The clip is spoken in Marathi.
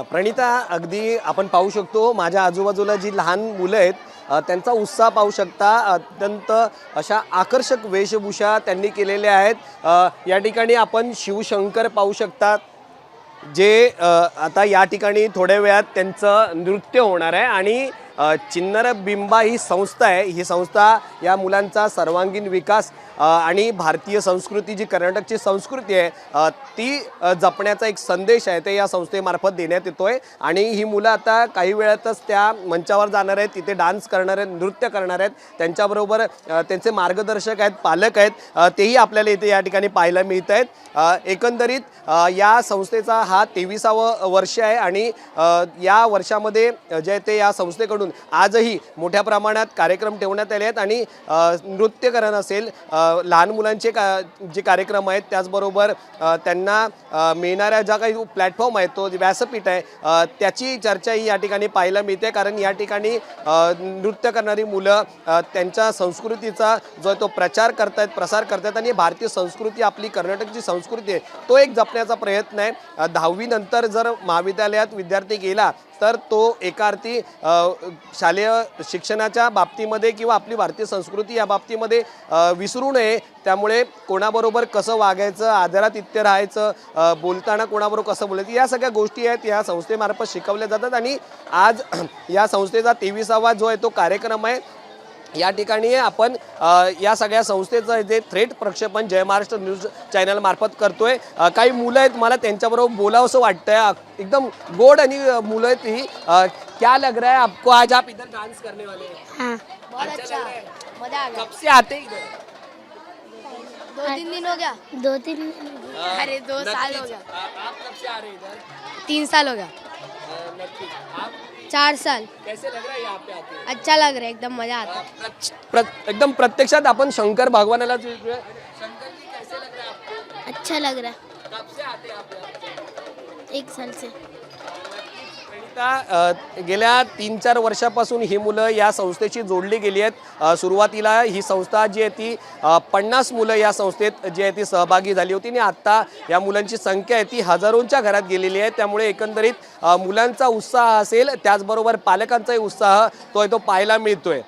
प्रणिता, अगदी आपण पाहू शकतो माझ्या आजूबाजूला जी लहान मुलं आहेत त्यांचा उत्साह पाहू शकता। अत्यंत अशा आकर्षक वेशभूषा त्यांनी केलेल्या आहेत। या ठिकाणी आपण शिवशंकर पाहू शकता, जे आता या ठिकाणी थोड्या वेळात त्यांचं नृत्य होणार आहे। आणि चिन्नर बिंबा ही संस्था आहे, ही संस्था या मुलांचा सर्वांगीण विकास आणि भारतीय संस्कृती, जी कर्नाटकची संस्कृती आहे ती जपण्याचा एक संदेश आहे, ते या संस्थेमार्फत देण्यात येतोय। आणि ही मुलं आता काही वेळातच त्या मंचावर जाणार आहेत, तिथे डान्स करणार आहेत, नृत्य करणार आहेत। त्यांच्याबरोबर त्यांचे मार्गदर्शक आहेत, पालक आहेत, तेही आपल्याला इथे या ठिकाणी पाहायला मिळत आहेत। एकंदरीत या संस्थेचा हा 23वा वर्ष आहे आणि या वर्षामध्ये जे ते या संस्थेकडून आजही मोठ्या प्रमाणात कार्यक्रम ठेवण्यात आले आहेत। आणि नृत्यकरण असेल, लहान मुलांचे जे कार्यक्रम आहेत, त्याचबरोबर त्यांना मिळणाऱ्या ज्या काही प्लॅटफॉर्म आहेत, तो व्यासपीठ आहे, त्याची चर्चाही या ठिकाणी पाहायला मिळते। कारण या ठिकाणी नृत्य करणारी मुलं त्यांच्या संस्कृतीचा जो तो प्रचार करतायत, प्रसार करतायत। आणि भारतीय संस्कृती, आपली कर्नाटकची संस्कृती आहे, तो एक जपण्याचा प्रयत्न आहे। 10वी नंतर जर महाविद्यालयात विद्यार्थी गेला तर तो एका अर्थी शालेय शिक्षणाच्या बाबतीमध्ये किंवा आपली भारतीय संस्कृती या बाबतीमध्ये विसरू नये। त्यामुळे कोणाबरोबर कसं वागायचं, आदरातिथ्य राहायचं, बोलताना कोणाबरोबर कसं बोलायचं, या सगळ्या गोष्टी आहेत या संस्थेमार्फत शिकवल्या जातात। आणि आज या संस्थेचा 23वा जो आहे तो कार्यक्रम आहे। या ठिकाणी आपण या सगळ्या संस्थेचं जे थेट प्रक्षेपण जय महाराष्ट्र न्यूज चॅनल मार्फत करतोय। काही मुलं आहेत, मला त्यांच्याबरोबर बोलावंसं वाटतंय, एकदम गोड आणि मुलं आहेत ही। क्या लग रहा है आपको, आज आप इधर डांस करने वाले हैं? हाँ, बहुत अच्छा, मजा आ गया। कब से आते इधर? 2-3 दिन हो गया। 2-3 अरे 2 साल हो गया। आप कब से आ रहे हैं इधर? 3 साल हो गया। नक्की। आप 4 साल। कैसे लग रहा है यहाँ पे आके? अच्छा लग रहा है, एकदम मजा आता है। एकदम प्रत्यक्षात आपण शंकर भगवानाला शंकर जी, कैसे लग रहा है आपको? अच्छा लग रहा कब से आते हैं आप यहाँ? है 1 साल से। गेल्या 3-4 वर्षापासून ही मुलं या संस्थेशी जोडली गेली आहेत। सुरुवातीला ही संस्था जी आहे ती 50 मुलं या संस्थेत जी आहे ती सहभागी झाली होती आणि आता या मुलांची संख्या आहे ती हजारोंच्या घरात गेलेली आहे। त्यामुळे एकंदरीत मुलांचा उत्साह असेल, त्याचबरोबर पालकांचाही उत्साह तो पाहायला मिळतोय।